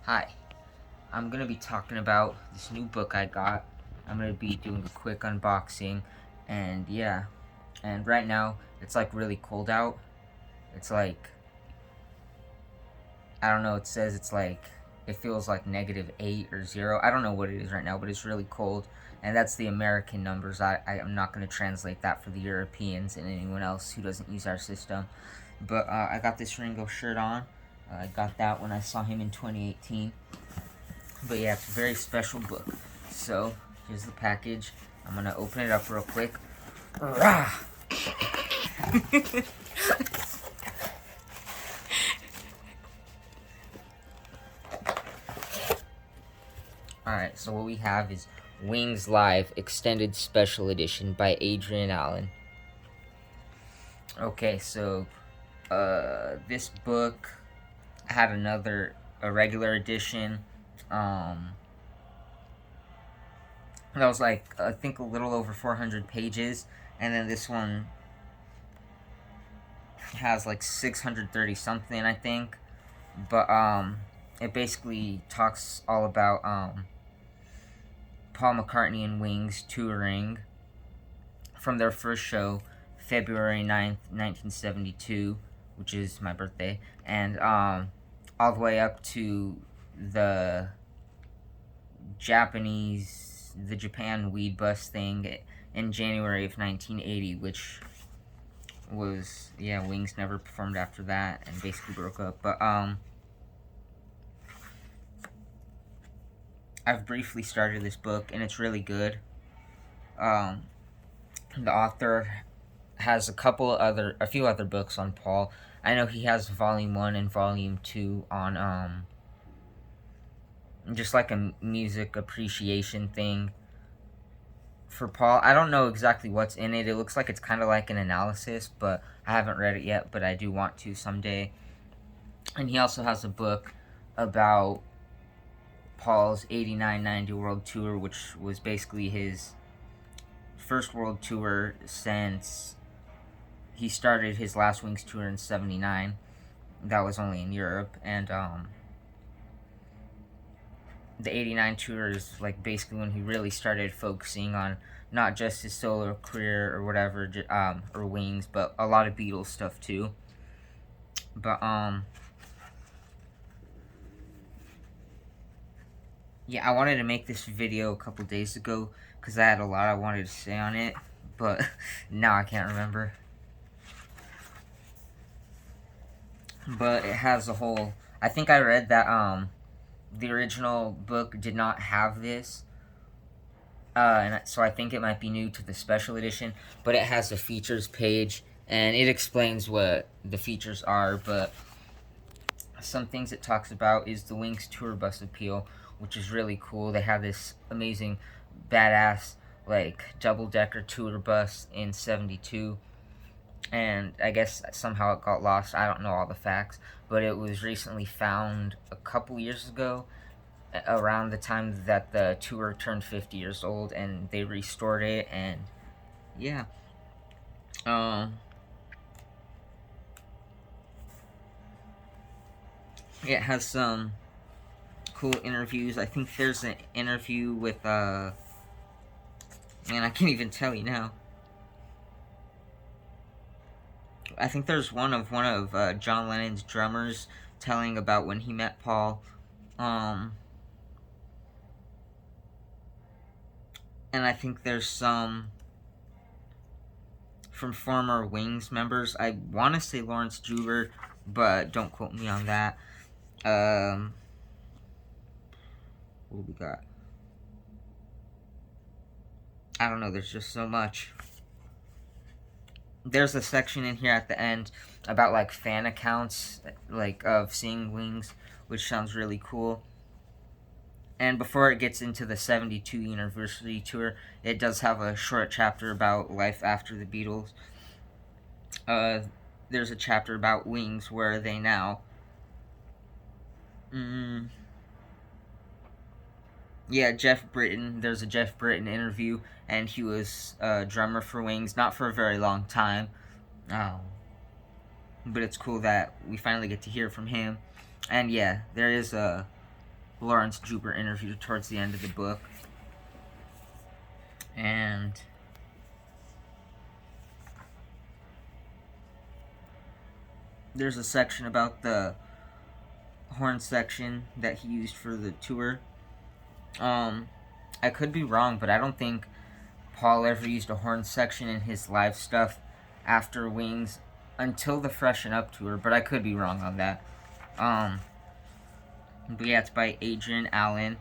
Hi, I'm going to be talking about this new book I got. I'm going to be doing a quick unboxing, and yeah, and right now it's like really cold out. It's like, I don't know, it says it's like, it feels like -8 or 0. I don't know what it is right now, but it's really cold, and that's the American numbers. I am not going to translate that for the Europeans and anyone else who doesn't use our system. But I got this Ringo shirt on. I got that when I saw him in 2018. But yeah, it's a very special book. So, here's the package. I'm gonna open it up real quick. Rah! Alright, so what we have is Wings Live Extended Special Edition by Adrian Allan. Okay, so this book had a regular edition. That was like, I think, a little over 400 pages, and then this one has like 630 something, I think. But it basically talks all about Paul McCartney and Wings touring from their first show, February 9th, 1972, which is my birthday, and all the way up to the Japan weed bust thing in January of 1980, which was, yeah, Wings never performed after that and basically broke up. But I've briefly started this book, and it's really good. The author has a few other books on Paul. I know he has Volume 1 and Volume 2 on just like a music appreciation thing for Paul. I don't know exactly what's in it. It looks like it's kind of like an analysis, but I haven't read it yet, but I do want to someday. And he also has a book about Paul's 89-90 World Tour, which was basically his first world tour since he started his last Wings tour in 79. That was only in Europe. And the 89 tour is like basically when he really started focusing on not just his solo career or whatever, or Wings, but a lot of Beatles stuff too. But yeah, I wanted to make this video a couple days ago because I had a lot I wanted to say on it, but now I can't remember. But it has a whole, I think I read that the original book did not have this, and so I think it might be new to the special edition, but it has a features page, and it explains what the features are. But some things it talks about is the Wings tour bus appeal, which is really cool. They have this amazing, badass, like, double-decker tour bus in 72, and I guess somehow it got lost. I don't know all the facts, but it was recently found a couple years ago, around the time that the tour turned 50 years old, and they restored it. And yeah, it has some cool interviews. I think there's an interview with man, I can't even tell you now. I think there's one of John Lennon's drummers telling about when he met Paul. And I think there's some from former Wings members. I want to say Lawrence Juber, but don't quote me on that. What do we got? I don't know, there's just so much. There's a section in here at the end about, like, fan accounts, like, of seeing Wings, which sounds really cool. And before it gets into the 72 University Tour, it does have a short chapter about life after the Beatles. There's a chapter about Wings, where are they now? Yeah, Jeff Britton. There's a Jeff Britton interview, and he was a drummer for Wings, not for a very long time. But it's cool that we finally get to hear from him. And yeah, there is a Lawrence Juber interview towards the end of the book. And there's a section about the horn section that he used for the tour. I could be wrong, but I don't think Paul ever used a horn section in his live stuff after Wings until the Freshen Up tour, but I could be wrong on that. But yeah, it's by Adrian Allan.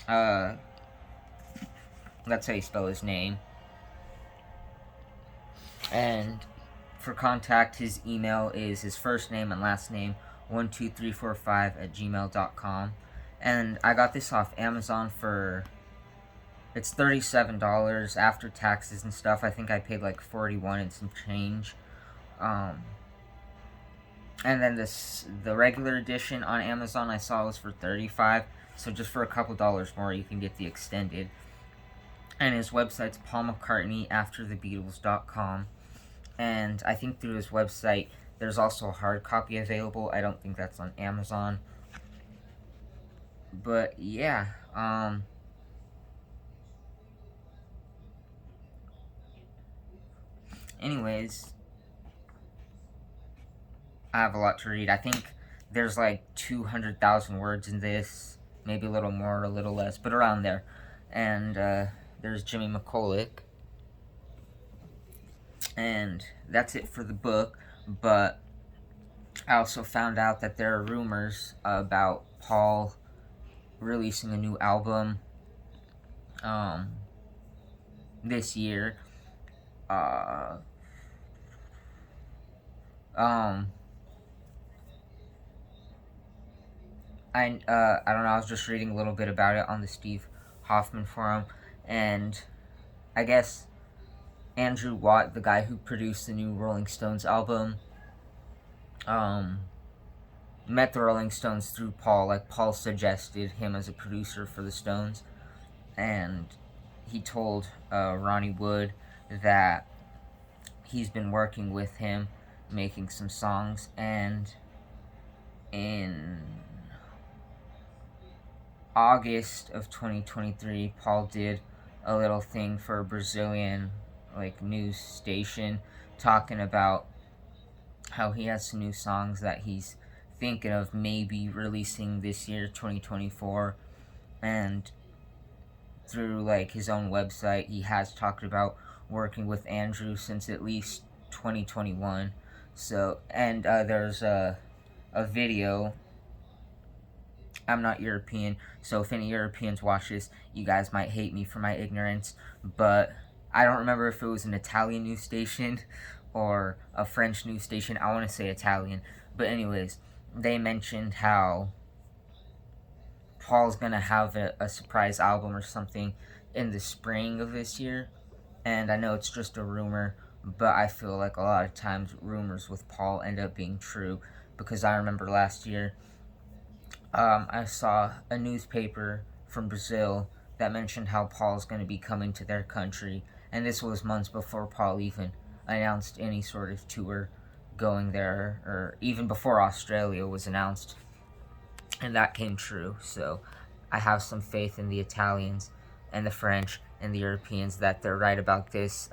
That's how you spell his name. And for contact, his email is his first name and last name, 12345@gmail.com. And I got this off Amazon for, it's $37 after taxes and stuff. I think I paid like $41 and some change. And then the regular edition on Amazon I saw was for $35. So just for a couple dollars more, you can get the extended. And his website's paulmccartneyafterthebeatles.com. And I think through his website, there's also a hard copy available. I don't think that's on Amazon. But yeah, anyways, I have a lot to read. I think there's like 200,000 words in this, maybe a little more, a little less, but around there. And there's Jimmy McCulloch. And that's it for the book, but I also found out that there are rumors about Paul releasing a new album this year. I don't know, I was just reading a little bit about it on the Steve Hoffman forum, and I guess Andrew Watt, the guy who produced the new Rolling Stones album, met the Rolling Stones through Paul. Like, Paul suggested him as a producer for the Stones, and he told Ronnie Wood that he's been working with him, making some songs, and in August of 2023, Paul did a little thing for a Brazilian news station talking about how he has some new songs that he's thinking of maybe releasing this year, 2024. And through his own website, he has talked about working with Andrew since at least 2021. So, and there's a video. I'm not European, so if any Europeans watch this, you guys might hate me for my ignorance, but I don't remember if it was an Italian news station or a French news station. I want to say Italian. But anyways, they mentioned how Paul's going to have a surprise album or something in the spring of this year. And I know it's just a rumor, but I feel like a lot of times rumors with Paul end up being true. Because I remember last year, I saw a newspaper from Brazil that mentioned how Paul's going to be coming to their country. And this was months before Paul even announced any sort of tour going there, or even before Australia was announced. And that came true. So I have some faith in the Italians and the French and the Europeans that they're right about this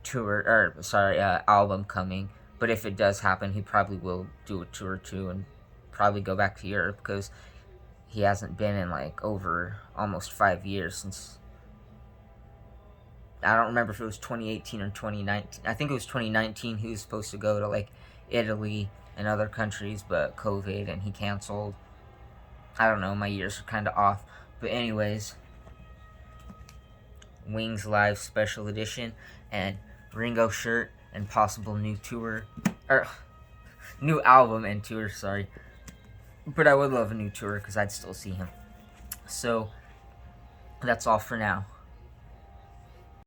album coming. But if it does happen, he probably will do a tour too and probably go back to Europe, because he hasn't been in over almost 5 years since, I don't remember if it was 2018 or 2019. I think it was 2019 he was supposed to go to Italy and other countries, but COVID, and he canceled. I don't know, my years are kind of off. But anyways, Wings Live Special Edition, and Ringo shirt, and possible new tour, or new album and tour, sorry. But I would love a new tour, because I'd still see him. So, that's all for now.